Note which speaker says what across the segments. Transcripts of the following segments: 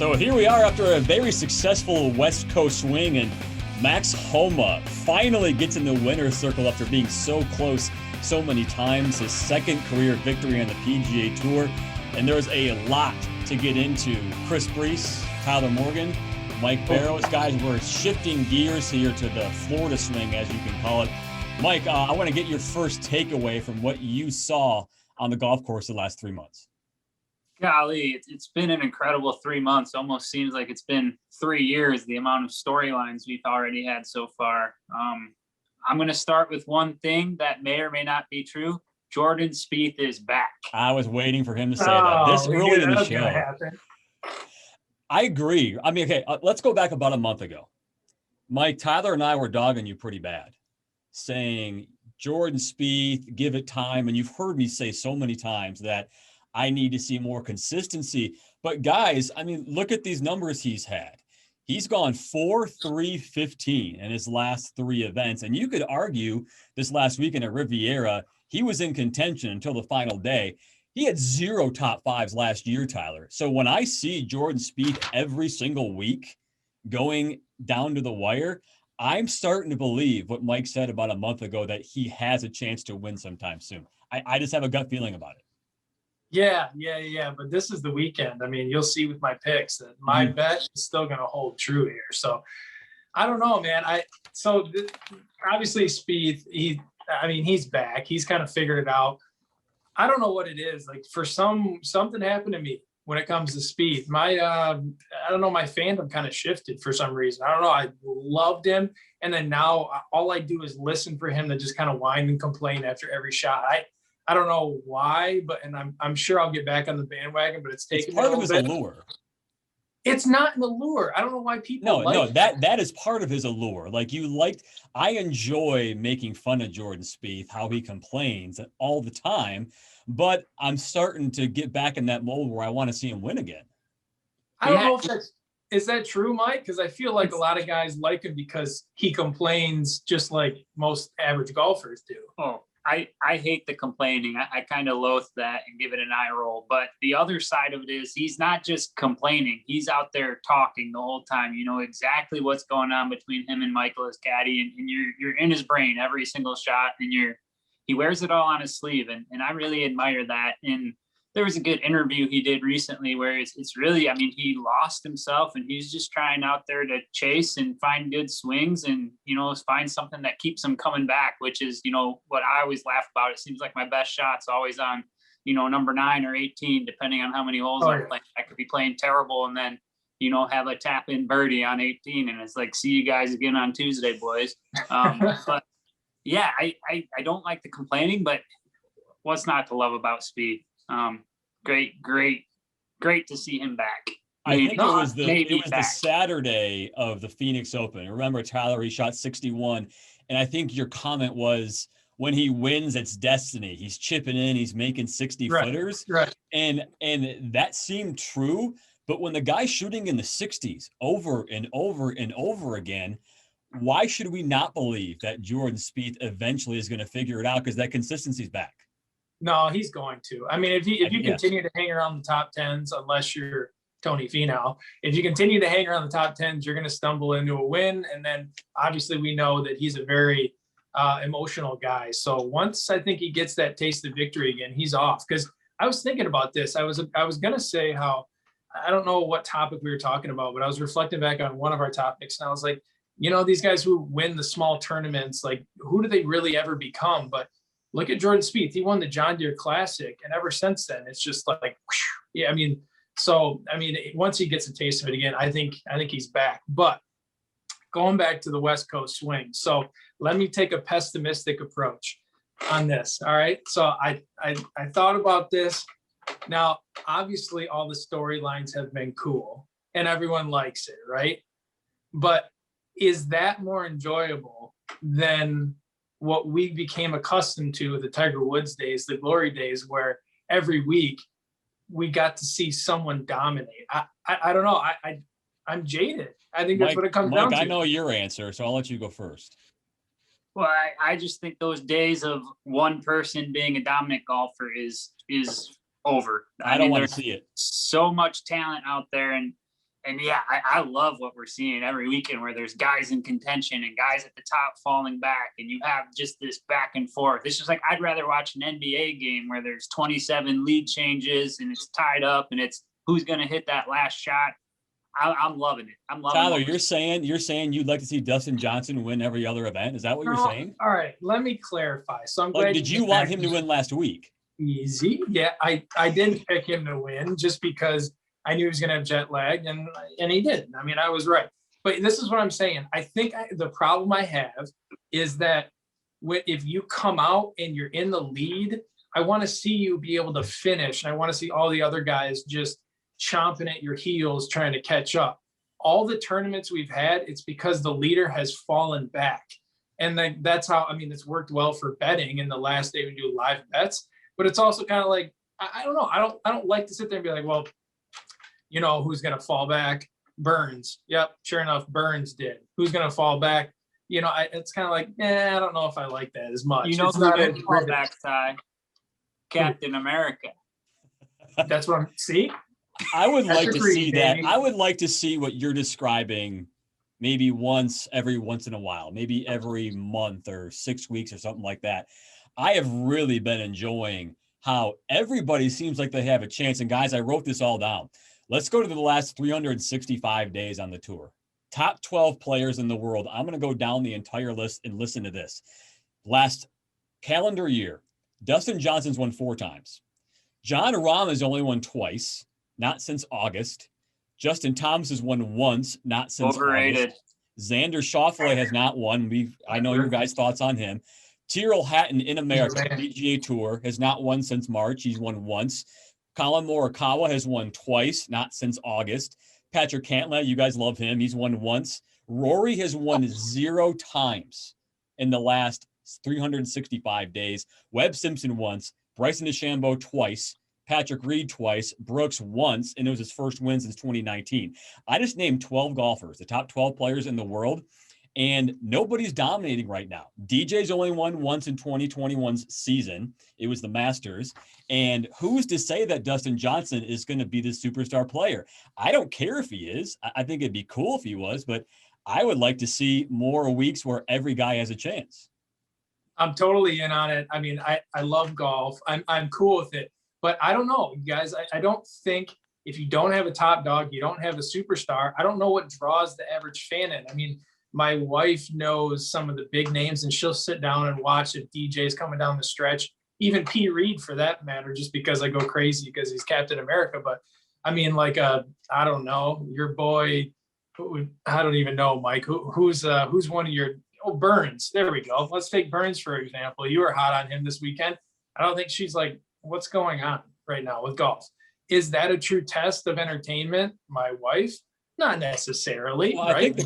Speaker 1: So here we are after a very successful West Coast swing, and Max Homa finally gets in the winner's circle after being so close so many times. His second career victory on the PGA Tour, and there's a lot to get into. Chris Brees, Tyler Morgan, Mike Barrows. Guys, we're shifting gears here to the Florida swing, as you can call it. Mike, I want to get your first takeaway from what you saw on the golf course the last 3 months.
Speaker 2: Golly, it's been an incredible 3 months. Almost seems like it's been 3 years, the amount of storylines we've already had so far. I'm going to start with one thing that may or may not be true. Jordan Spieth is back.
Speaker 1: I was waiting for him to say that this early in the show. I agree. I mean, okay, let's go back about a month ago. Mike, Tyler and I were dogging you pretty bad, saying Jordan Spieth, give it time. And you've heard me say so many times that I need to see more consistency. But guys, I mean, look at these numbers he's had. He's gone 4-3-15 in his last 3 events. And you could argue this last weekend at Riviera, he was in contention until the final day. He had 0 top 5s last year, Tyler. So when I see Jordan Spieth every single week going down to the wire, I'm starting to believe what Mike said about a month ago, that he has a chance to win sometime soon. I just have a gut feeling about it.
Speaker 3: Yeah. But this is the weekend. I mean, you'll see with my picks that my bet is still going to hold true here. So I don't know, man. Obviously Spieth, he's back. He's kind of figured it out. I don't know what it is. Like, for something happened to me when it comes to Spieth. My fandom kind of shifted for some reason. I don't know. I loved him. And then now all I do is listen for him to just kind of whine and complain after every shot. I don't know why, and I'm sure I'll get back on the bandwagon, but it's taking
Speaker 1: part of his allure.
Speaker 3: It's not an allure. I don't know why people
Speaker 1: that is part of his allure. Like, I enjoy making fun of Jordan Spieth, how he complains all the time, but I'm starting to get back in that mold where I want to see him win again.
Speaker 3: I don't know if is that true, Mike? Because I feel like a lot of guys like him because he complains just like most average golfers do.
Speaker 2: Oh, I hate the complaining. I kind of loathe that and give it an eye roll. But the other side of it is he's not just complaining. He's out there talking the whole time. You know exactly what's going on between him and Michael, his caddy, and you're in his brain every single shot, and he wears it all on his sleeve. And I really admire that. And there was a good interview he did recently where it's really, I mean, he lost himself and he's just trying out there to chase and find good swings and, find something that keeps him coming back, which is, what I always laugh about. It seems like my best shot's always on, number 9 or 18, depending on how many holes I'm playing. I could be playing terrible and then, have a tap in birdie on 18. And it's like, see you guys again on Tuesday, boys. But yeah, I don't like the complaining, but what's not to love about Spieth? Great to see him back.
Speaker 1: I think it was the Saturday of the Phoenix Open. Remember, Tyler, he shot 61. And I think your comment was, when he wins, it's destiny. He's chipping in, he's making 60 footers.
Speaker 3: Right.
Speaker 1: And that seemed true. But when the guy's shooting in the 60s over and over and over again, why should we not believe that Jordan Spieth eventually is going to figure it out? Because that consistency's back.
Speaker 3: No, he's going to. I mean, if you continue to hang around the top 10s, unless you're Tony Finau, if you continue to hang around the top 10s, you're going to stumble into a win. And then obviously we know that he's a very emotional guy. So once I think he gets that taste of victory again, he's off. Because I was thinking about this. I was going to say how, I don't know what topic we were talking about, but I was reflecting back on one of our topics. And I was like, these guys who win the small tournaments, like, who do they really ever become? But look at Jordan Spieth. He won the John Deere Classic, and ever since then, it's just like, whoosh. Yeah. Once he gets a taste of it again, I think he's back. But going back to the West Coast swing, so let me take a pessimistic approach on this. All right. So I thought about this. Now, obviously, all the storylines have been cool, and everyone likes it, right? But is that more enjoyable than what we became accustomed to the Tiger Woods days, the glory days, where every week we got to see someone dominate? I don't know. I'm jaded. I think that's what it comes down to.
Speaker 1: I know your answer, so I'll let you go first.
Speaker 2: Well, I just think those days of one person being a dominant golfer is over.
Speaker 1: I don't want to see it.
Speaker 2: So much talent out there, and And yeah, I love what we're seeing every weekend where there's guys in contention and guys at the top falling back, and you have just this back and forth. It's just like, I'd rather watch an NBA game where there's 27 lead changes and it's tied up and it's who's going to hit that last shot. I'm loving it. I'm loving it.
Speaker 1: Tyler, you're saying you'd like to see Dustin Johnson win every other event. Is that what you're saying?
Speaker 3: All right, let me clarify. So I'm glad.
Speaker 1: Did you want him to win last week?
Speaker 3: Easy. Yeah, I didn't pick him to win just because I knew he was going to have jet lag, and he did. I mean, I was right. But this is what I'm saying. I think the problem I have is that if you come out and you're in the lead, I want to see you be able to finish. And I want to see all the other guys just chomping at your heels trying to catch up. All the tournaments we've had, it's because the leader has fallen back. And that's how, I mean, it's worked well for betting in the last day we do live bets. But it's also kind of like, I don't know. I don't like to sit there and be like, well, you know, who's going to fall back? Burns. Yep. Sure enough, Burns did. Who's going to fall back? You know, it's kind of like, I don't know if I like that as much.
Speaker 2: You know,
Speaker 3: it's not
Speaker 2: a fall back, Ty? Captain America.
Speaker 3: That's what see?
Speaker 1: I would like to see that. I would like to see what you're describing maybe every once in a while, maybe every month or 6 weeks or something like that. I have really been enjoying how everybody seems like they have a chance. And guys, I wrote this all down. Let's go to the last 365 days on the tour. Top 12 players in the world. I'm going to go down the entire list and listen to this. Last calendar year, Dustin Johnson's won 4 times. John Rahm has only won twice, not since August. Justin Thomas has won once, not since
Speaker 2: Overrated.
Speaker 1: August. Xander Schauffele has not won. I know your guys' thoughts on him. Tyrrell Hatton in America, PGA Tour, has not won since March. He's won once. Colin Morikawa has won twice, not since August. Patrick Cantlay, you guys love him. He's won once. Rory has won 0 times in the last 365 days. Webb Simpson once. Bryson DeChambeau twice. Patrick Reed twice. Brooks once, and it was his first win since 2019. I just named 12 golfers, the top 12 players in the world, and nobody's dominating right now. DJ's only won once in 2021's season. It was the Masters. And who's to say that Dustin Johnson is going to be the superstar player? I don't care if he is. I think it'd be cool if he was, but I would like to see more weeks where every guy has a chance.
Speaker 3: I'm totally in on it. I mean, I love golf. I'm cool with it. But I don't know, you guys. I don't think if you don't have a top dog, you don't have a superstar, I don't know what draws the average fan in. I mean, my wife knows some of the big names, and she'll sit down and watch if DJ's coming down the stretch, even P. Reed for that matter, just because I go crazy because he's Captain America. But I mean, like, I don't know, your boy, I don't even know, Mike, who's one of your, Burns. There we go. Let's take Burns, for example. You were hot on him this weekend. I don't think she's like, what's going on right now with golf? Is that a true test of entertainment? My wife? Not necessarily.
Speaker 1: Well,
Speaker 3: right?
Speaker 1: I think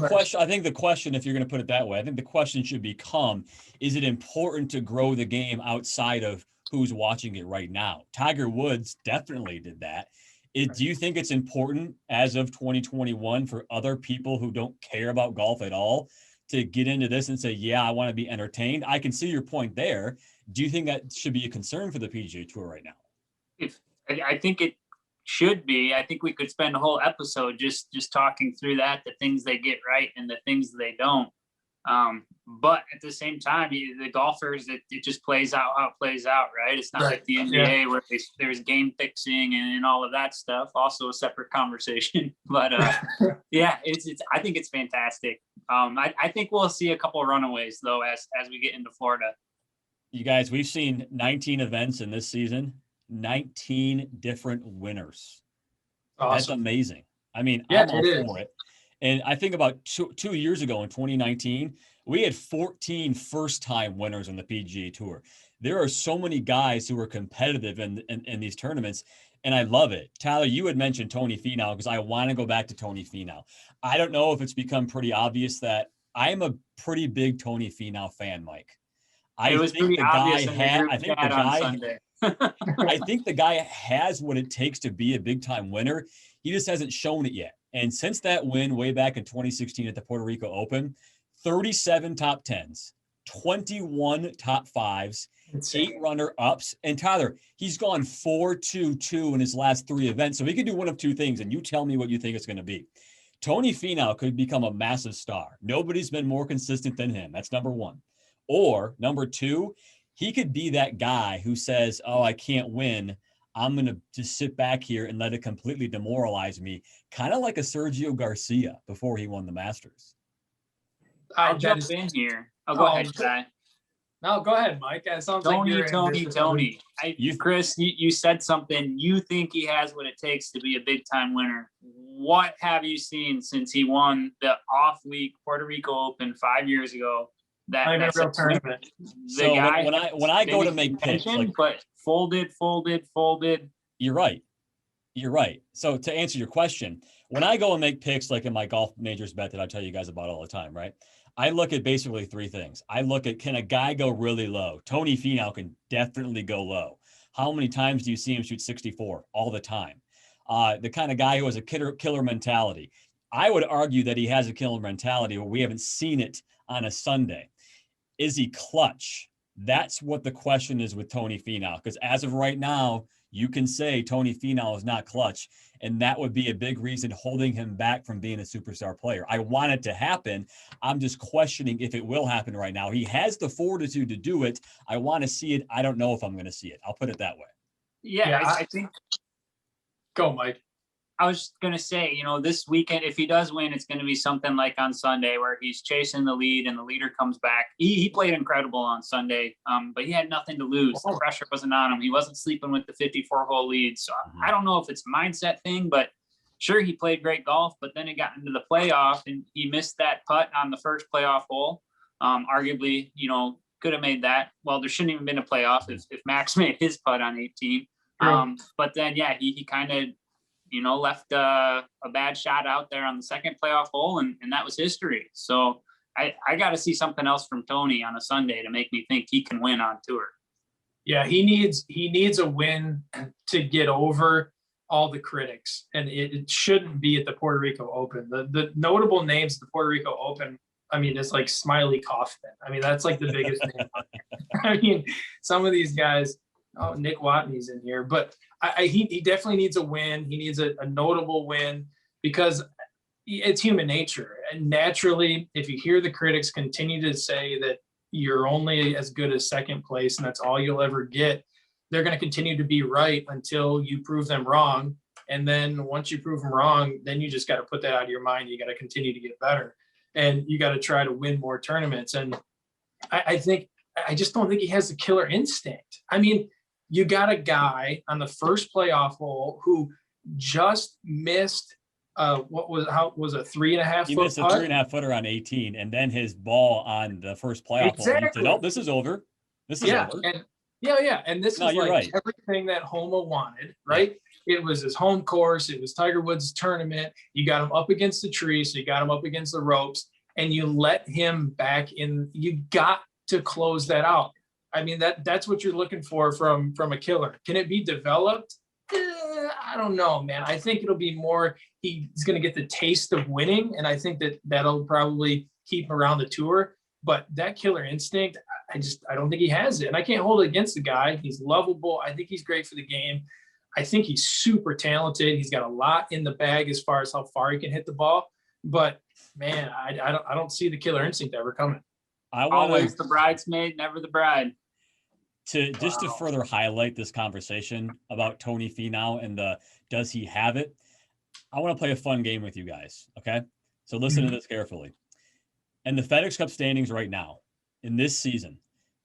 Speaker 1: the question, if you're going to put it that way, I think the question should become, is it important to grow the game outside of who's watching it right now? Tiger Woods definitely did that. Do you think it's important as of 2021 for other people who don't care about golf at all to get into this and say, yeah, I want to be entertained? I can see your point there. Do you think that should be a concern for the PGA Tour right now?
Speaker 2: I think it should be. I think we could spend a whole episode just talking through that, the things they get right and the things they don't. But at the same time, the golfers, it just plays out how it plays out, right? It's not like the NBA where there's game fixing and all of that stuff. Also a separate conversation. But yeah, it's I think it's fantastic. I think we'll see a couple of runaways though as we get into Florida.
Speaker 1: You guys, we've seen 19 events in this season, 19 different winners. Awesome. That's amazing. I mean, I'm all for it. And I think about two years ago in 2019, we had 14 first-time winners on the PGA Tour. There are so many guys who are competitive in these tournaments, and I love it. Tyler, you had mentioned Tony Finau because I want to go back to Tony Finau. I don't know if it's become pretty obvious that I'm a pretty big Tony Finau fan, Mike. I think the guy has what it takes to be a big-time winner. He just hasn't shown it yet. And since that win way back in 2016 at the Puerto Rico Open, 37 top 10s, 21 top 5s.
Speaker 3: Insane.
Speaker 1: 8 runner-ups. And Tyler, he's gone 4-2-2 in his last 3 events. So he could do one of 2 things, and you tell me what you think it's going to be. Tony Finau could become a massive star. Nobody's been more consistent than him. That's number 1. Or number 2, he could be that guy who says, oh, I can't win. I'm going to just sit back here and let it completely demoralize me. Kind of like a Sergio Garcia before he won the Masters.
Speaker 2: I'll jump in here. Go ahead, Ty.
Speaker 3: No, go ahead, Mike. It sounds like you're
Speaker 2: Tony. Chris, you said something. You think he has what it takes to be a big-time winner. What have you seen since he won the off-week Puerto Rico Open 5 years ago? That's a real tournament.
Speaker 1: So when I go to make picks,
Speaker 2: but folded.
Speaker 1: You're right. So to answer your question, when I go and make picks, like in my golf majors bet that I tell you guys about all the time, right? I look at basically 3 things. I look at, can a guy go really low? Tony Finau can definitely go low. How many times do you see him shoot 64? All the time. The kind of guy who has a killer mentality. I would argue that he has a killer mentality, but we haven't seen it on a Sunday. Is he clutch? That's what the question is with Tony Finau. Because as of right now, you can say Tony Finau is not clutch, and that would be a big reason holding him back from being a superstar player. I want it to happen. I'm just questioning if it will happen right now. He has the fortitude to do it. I want to see it. I don't know if I'm going to see it. I'll put it that way.
Speaker 2: Yeah, I think.
Speaker 3: Go, Mike.
Speaker 2: I was going to say, this weekend, if he does win, it's going to be something like on Sunday where he's chasing the lead and the leader comes back. He played incredible on Sunday, but he had nothing to lose. The pressure wasn't on him. He wasn't sleeping with the 54-hole lead. So I don't know if it's a mindset thing, but sure, he played great golf, but then it got into the playoff and he missed that putt on the first playoff hole. Arguably, could have made that. Well, there shouldn't even been a playoff if Max made his putt on 18. But then, yeah, he kind of, left a bad shot out there on the second playoff hole, and that was history. So I got to see something else from Tony on a Sunday to make me think he can win on tour.
Speaker 3: Yeah, he needs a win to get over all the critics, and it shouldn't be at the Puerto Rico Open. The notable names at the Puerto Rico Open, I mean, it's like Smiley Kaufman. I mean, that's like the biggest name on there. I mean, some of these guys, Nick Watney's in here, but he definitely needs a win. He needs a notable win because it's human nature. And naturally, if you hear the critics continue to say that you're only as good as second place and that's all you'll ever get, they're going to continue to be right until you prove them wrong. And then once you prove them wrong, then you just got to put that out of your mind. You got to continue to get better and you got to try to win more tournaments. And I just don't think he has the killer instinct. I mean, you got a guy on the first playoff hole who just missed what was a 3.5 foot.
Speaker 1: He missed a 3.5 footer on 18, and then his ball on the first playoff hole. He said, "Oh, this is over. This is over."
Speaker 3: And this is like everything that Homa wanted, right? Yeah. It was his home course. It was Tiger Woods' tournament. You got him up against the tree, so you got him up against the ropes, and you let him back in. You got to close that out. I mean, that's what you're looking for from a killer. Can it be developed? I don't know, man. I think it'll be more, he's going to get the taste of winning, and I think that'll probably keep him around the tour. But that killer instinct, I don't think he has it. And I can't hold it against the guy. He's lovable. I think he's great for the game. I think he's super talented. He's got a lot in the bag as far as how far he can hit the ball. But, man, I don't see the killer instinct ever coming.
Speaker 2: Always the bridesmaid, never the bride.
Speaker 1: To further highlight this conversation about Tony Finau and does he have it? I want to play a fun game with you guys. Okay. So listen to this carefully. In the FedEx Cup standings right now, in this season,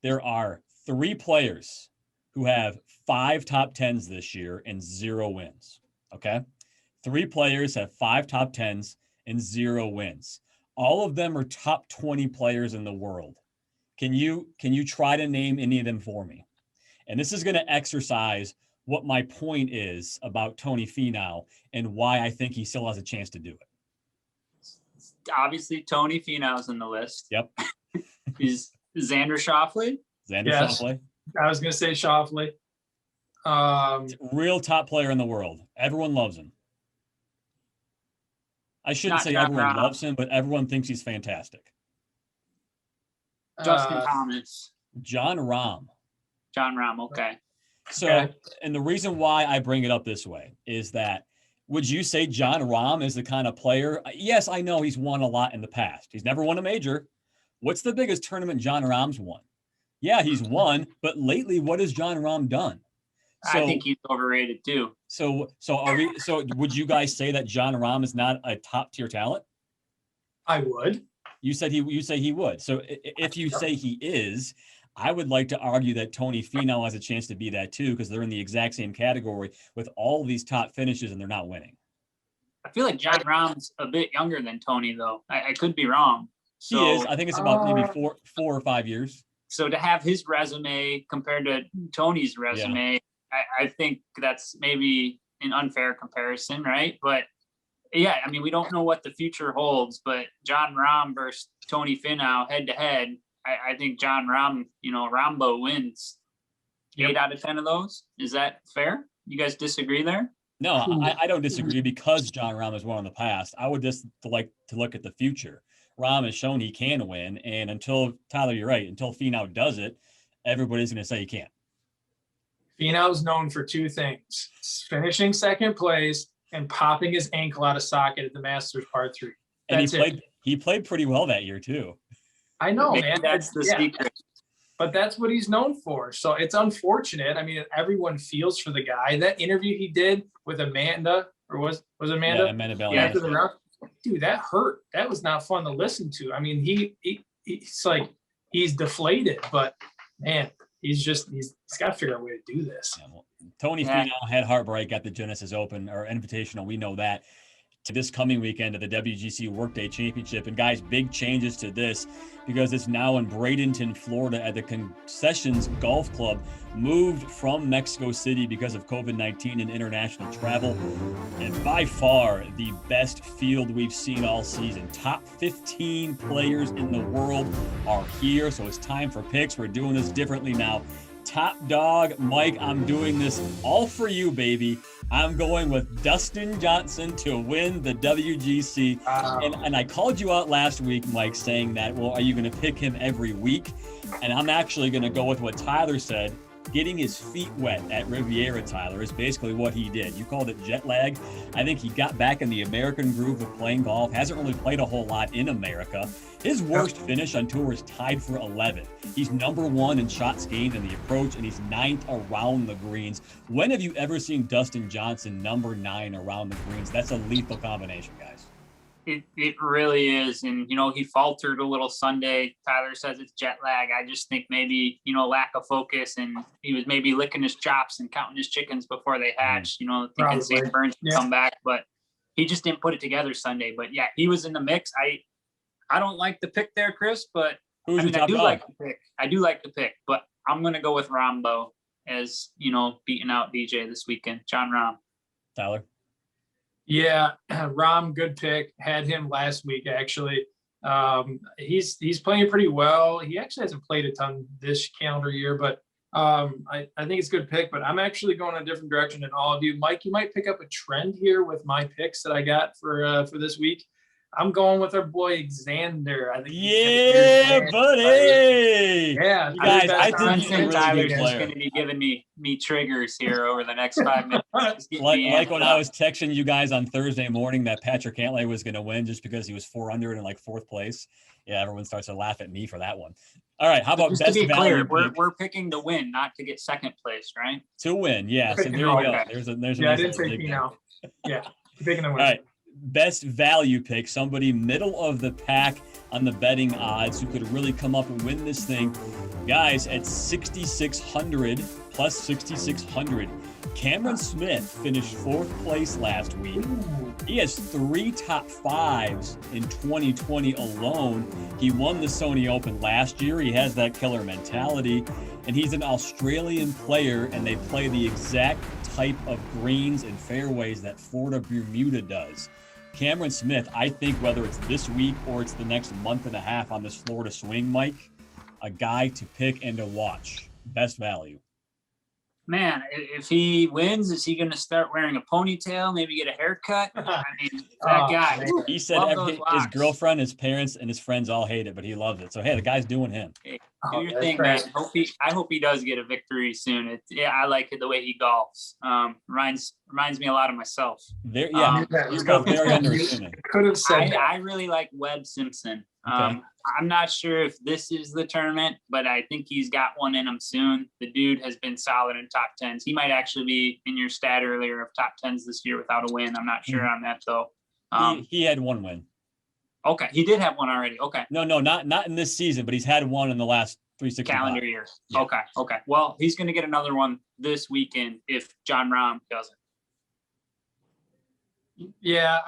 Speaker 1: there are 3 players who have 5 top 10s this year and 0 wins. Okay. 3 players have 5 top 10s and 0 wins. All of them are top 20 players in the world. Can you try to name any of them for me? And this is going to exercise what my point is about Tony Finau and why I think he still has a chance to do it.
Speaker 2: Obviously, Tony Finau's in the list.
Speaker 1: Yep.
Speaker 2: He's Xander Schauffele.
Speaker 1: Schauffele.
Speaker 3: I was going to say Schauffele.
Speaker 1: Real top player in the world. Everyone loves him. I shouldn't say everyone loves him, but everyone thinks he's fantastic.
Speaker 2: Justin Thomas.
Speaker 1: John Rahm.
Speaker 2: Jon Rahm. Okay.
Speaker 1: So, and the reason why I bring it up this way is that, would you say Jon Rahm is the kind of player? Yes, I know he's won a lot in the past. He's never won a major. What's the biggest tournament Jon Rahm's won? Yeah, he's won, but lately, what has Jon Rahm done?
Speaker 2: So, I think he's overrated too.
Speaker 1: So would you guys say that Jon Rahm is not a top tier talent?
Speaker 3: I would.
Speaker 1: You say he would. So if you say he is, I would like to argue that Tony Finau has a chance to be that too, because they're in the exact same category with all these top finishes and they're not winning.
Speaker 2: I feel like Jon Rahm's a bit younger than Tony, though. I could be wrong.
Speaker 1: So, he is. I think it's about maybe 4 or 5 years.
Speaker 2: So to have his resume compared to Tony's resume, I think that's maybe an unfair comparison, right? But yeah, I mean, we don't know what the future holds, but Jon Rahm versus Tony Finau head to head, I think Jon Rahm, Rambo wins 8 out of 10 of those. Is that fair? You guys disagree there?
Speaker 1: No, I don't disagree because Jon Rahm has won in the past. I would just like to look at the future. Rahm has shown he can win, and until, Tyler, you're right, until Finau does it, everybody's going to say he can't.
Speaker 3: Finau's known for 2 things: finishing second place and popping his ankle out of socket at the Masters Par 3.
Speaker 1: And he played pretty well that year too.
Speaker 3: I know, man.
Speaker 2: That's the secret.
Speaker 3: But that's what he's known for. So it's unfortunate. I mean, everyone feels for the guy. That interview he did with Amanda, or was Amanda?
Speaker 1: Yeah, Amanda Bell.
Speaker 3: After the round, dude, that hurt. That was not fun to listen to. I mean, he's like, he's deflated, but man, he's got to figure out a way to do this.
Speaker 1: Yeah, well, Tony Finau had heartbreak at the Genesis Open or Invitational. We know that. To this coming weekend of the WGC Workday Championship. And guys, big changes to this because it's now in Bradenton, Florida at the Concessions Golf Club, moved from Mexico City because of COVID-19 and international travel. And by far the best field we've seen all season. Top 15 players in the world are here. So it's time for picks. We're doing this differently now. Top dog, Mike, I'm doing this all for you, baby. I'm going with Dustin Johnson to win the WGC. And I called you out last week, Mike, saying that, well, are you going to pick him every week? And I'm actually going to go with what Tyler said. Getting his feet wet at Riviera, Tyler, is basically what he did. You called it jet lag. I think he got back in the American groove of playing golf. Hasn't really played a whole lot in America. His worst finish on tour is tied for 11. He's number 1 in shots gained in the approach, and he's 9th around the greens. When have you ever seen Dustin Johnson number 9 around the greens? That's a lethal combination, guys.
Speaker 2: It really is. And, he faltered a little Sunday. Tyler says it's jet lag. I just think maybe, lack of focus, and he was maybe licking his chops and counting his chickens before they hatched, thinking St. Burns would come back, but he just didn't put it together Sunday. But yeah, he was in the mix. I don't like the pick there, Chris, but I do like the pick, but I'm going to go with Rambo as, beating out DJ this weekend. Jon Rahm.
Speaker 1: Tyler?
Speaker 3: Yeah, Rahm, good pick. Had him last week, actually. He's playing pretty well. He actually hasn't played a ton this calendar year, but I think it's a good pick. But I'm actually going a different direction than all of you. Mike, you might pick up a trend here with my picks that I got for this week. I'm going with our boy Xander. I think.
Speaker 1: Yeah, buddy.
Speaker 3: Yeah,
Speaker 2: guys. I think Tyler's just going to be giving me triggers here over the next 5 minutes.
Speaker 1: like when I was texting you guys on Thursday morning that Patrick Cantlay was going to win just because he was 4 under in 4th place. Yeah, everyone starts to laugh at me for that one. All right, how about best value?
Speaker 2: We're picking to win, not to get 2nd place, right?
Speaker 1: To win, yeah. So there you go. There's a
Speaker 3: I didn't say Finau. Yeah, picking to win.
Speaker 1: All right. Best value pick, somebody middle of the pack on the betting odds who could really come up and win this thing. Guys, at 6,600 plus 6,600, Cameron Smith finished 4th place last week. He has 3 top 5s in 2020 alone. He won the Sony Open last year. He has that killer mentality, and he's an Australian player, and they play the exact type of greens and fairways that Florida Bermuda does. Cameron Smith, I think whether it's this week or it's the next month and a half on this Florida swing, Mike, a guy to pick and to watch. Best value.
Speaker 2: Man, if he wins, is he going to start wearing a ponytail, maybe get a haircut? I mean, that guy.
Speaker 1: Man. He said his girlfriend, his parents, and his friends all hate it, but he loves it. So, hey, the guy's doing him.
Speaker 2: Do your thing, man. I hope he does get a victory soon. I like the way he golfs. Reminds me a lot of myself.
Speaker 1: He's both very understanding.
Speaker 3: Could have said
Speaker 2: I really like Webb Simpson.
Speaker 1: Okay.
Speaker 2: I'm not sure if this is the tournament, but I think he's got one in him soon. The dude has been solid in top 10s. He might actually be in your stat earlier of top 10s this year without a win. I'm not sure on that though.
Speaker 1: He had one win.
Speaker 2: Okay, he did have one already. Okay.
Speaker 1: No, not in this season, but he's had one in the last 365.
Speaker 2: Calendar year.
Speaker 1: Yeah.
Speaker 2: Okay. Well, he's going to get another one this weekend if John Rahm doesn't.
Speaker 3: Yeah,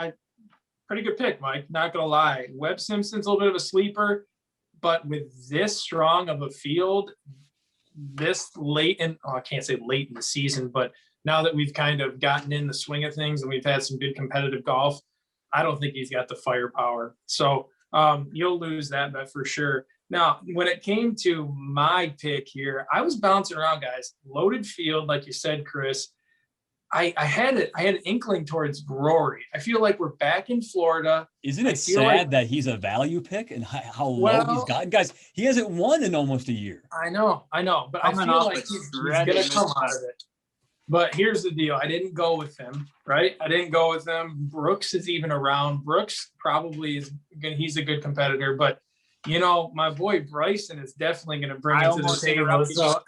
Speaker 3: pretty good pick, Mike. Not gonna lie. Webb Simpson's a little bit of a sleeper, but with this strong of a field, this late in, I can't say late in the season, but now that we've kind of gotten in the swing of things and we've had some good competitive golf, I don't think he's got the firepower. So you'll lose that bet for sure. Now, when it came to my pick here, I was bouncing around, guys. Loaded field, like you said, Chris. I had an inkling towards Rory. I feel like we're back in Florida.
Speaker 1: Isn't it sad that he's a value pick and how low he's gotten? Guys, he hasn't won in almost a year.
Speaker 3: I know. But I feel like he's going to come out of it. But here's the deal. I didn't go with him, right? Brooks is even around. Brooks probably he's a good competitor, but my boy Bryson is definitely going to bring it to the table. So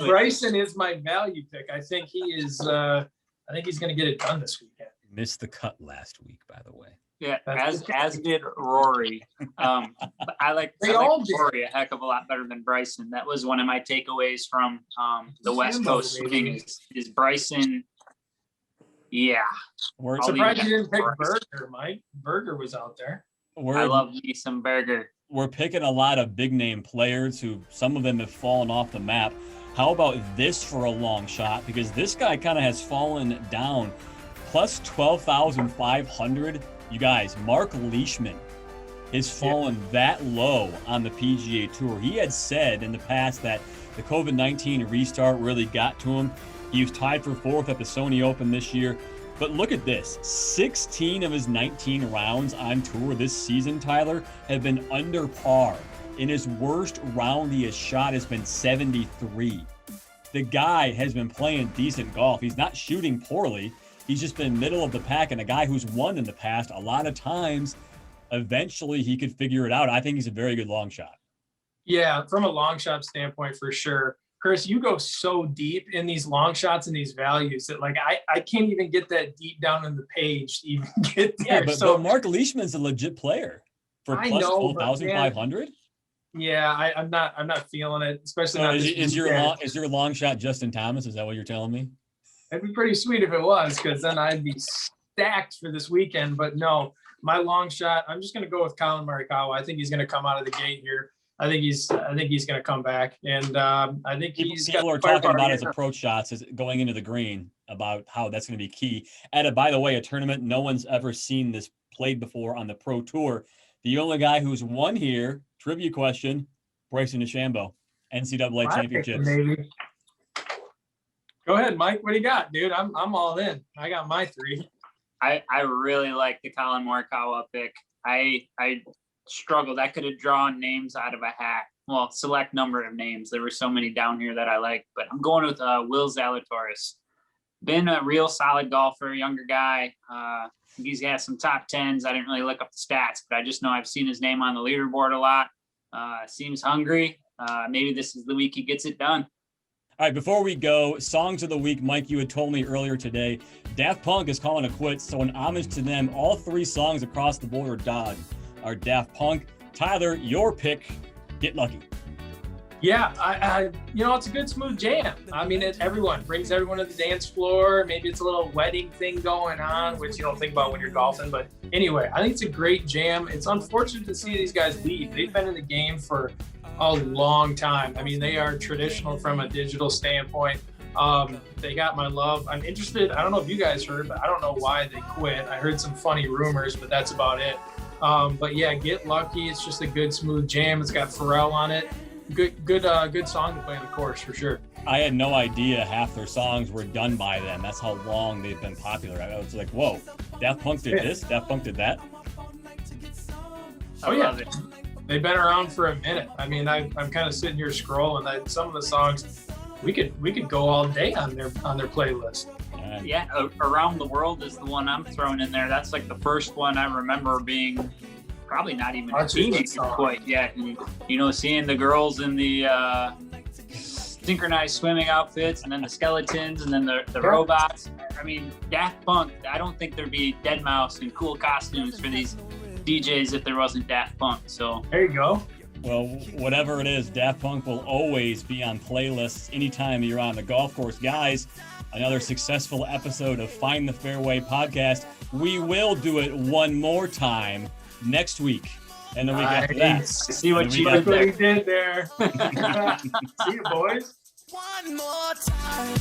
Speaker 3: Bryson is my value pick. I think he is. I think he's going to get it done this weekend.
Speaker 1: Missed the cut last week, by the way.
Speaker 2: Yeah, as did Rory. I like Rory a heck of a lot better than Bryson. That was one of my takeaways from the West Coast swing is Bryson. Yeah.
Speaker 3: We're surprised you didn't pick Berger, Mike. Berger was out there.
Speaker 2: I love me some Berger.
Speaker 1: We're picking a lot of big name players who some of them have fallen off the map. How about this for a long shot? Because this guy kind of has fallen down. Plus 12,500. You guys, Mark Leishman has fallen that low on the PGA Tour. He had said in the past that the COVID-19 restart really got to him. He was tied for 4th at the Sony Open this year. But look at this, 16 of his 19 rounds on tour this season, Tyler, have been under par. In his worst round he has shot has been 73. The guy has been playing decent golf. He's not shooting poorly. He's just been middle of the pack, and a guy who's won in the past a lot of times, eventually he could figure it out. I think he's a very good long shot. Yeah,
Speaker 3: from a long shot standpoint, for sure. Chris, you go so deep in these long shots and these values that I can't even get that deep down in the page to even get there.
Speaker 1: Yeah, but Mark Leishman's a legit player for plus 12,500.
Speaker 3: Yeah, I'm not feeling it, especially not
Speaker 1: is your long shot Justin Thomas? Is that what you're telling me?
Speaker 3: It'd be pretty sweet if it was, because then I'd be stacked for this weekend. But no, my long shot, I'm just going to go with Colin Morikawa. I think he's going to come out of the gate here. I think he's going to come back, and I think
Speaker 1: people are talking about his approach shots as going into the green, about how that's going to be key. And by the way, a tournament no one's ever seen this played before on the Pro Tour. The only guy who's won here, trivia question, Bryson DeChambeau, NCAA championships.
Speaker 3: Maybe. Go ahead, Mike. What do you got, dude? I'm all in. I got my 3.
Speaker 2: I really like the Colin Morikawa pick. I struggled. I could have drawn names out of a hat. Well, select number of names. There were so many down here that I like, but I'm going with Will Zalatoris. Been a real solid golfer, younger guy. He's got some top 10s. I didn't really look up the stats, but I just know I've seen his name on the leaderboard a lot. Seems hungry. Maybe this is the week he gets it done.
Speaker 1: All right, before we go, songs of the week. Mike, you had told me earlier today, Daft Punk is calling it quits. So in homage to them, all 3 songs across the board are Daft Punk. Tyler, your pick, Get Lucky.
Speaker 3: Yeah, I it's a good smooth jam. I mean, everyone brings everyone to the dance floor. Maybe it's a little wedding thing going on, which you don't think about when you're golfing. But anyway, I think it's a great jam. It's unfortunate to see these guys leave. They've been in the game for a long time. I mean, they are traditional from a digital standpoint. They got my love. I'm interested. I don't know if you guys heard, but I don't know why they quit. I heard some funny rumors, but that's about it. But yeah, Get Lucky. It's just a good smooth jam. It's got Pharrell on it. Good song to play on the course for sure.
Speaker 1: I had no idea half their songs were done by them. That's how long they've been popular. I was like, whoa, Daft Punk did this, Daft Punk did that.
Speaker 3: Oh yeah. They've been around for a minute. I mean, I'm kind of sitting here scrolling. Some of the songs we could go all day on their playlist.
Speaker 2: Yeah, Around the World is the one I'm throwing in there. That's like the first one I remember being probably not even a teenager quite yet. And, you know, seeing the girls in the synchronized swimming outfits, and then the skeletons, and then the robots. I mean, Daft Punk, I don't think there'd be Deadmau5 and cool costumes for these DJs if there wasn't Daft Punk. So
Speaker 3: there you go.
Speaker 1: Well, whatever it is, Daft Punk will always be on playlists anytime you're on the golf course. Guys, another successful episode of Find the Fairway podcast. We will do it one more time next week and the week after that.
Speaker 2: See what you
Speaker 3: did there. See you, boys.
Speaker 4: One more time.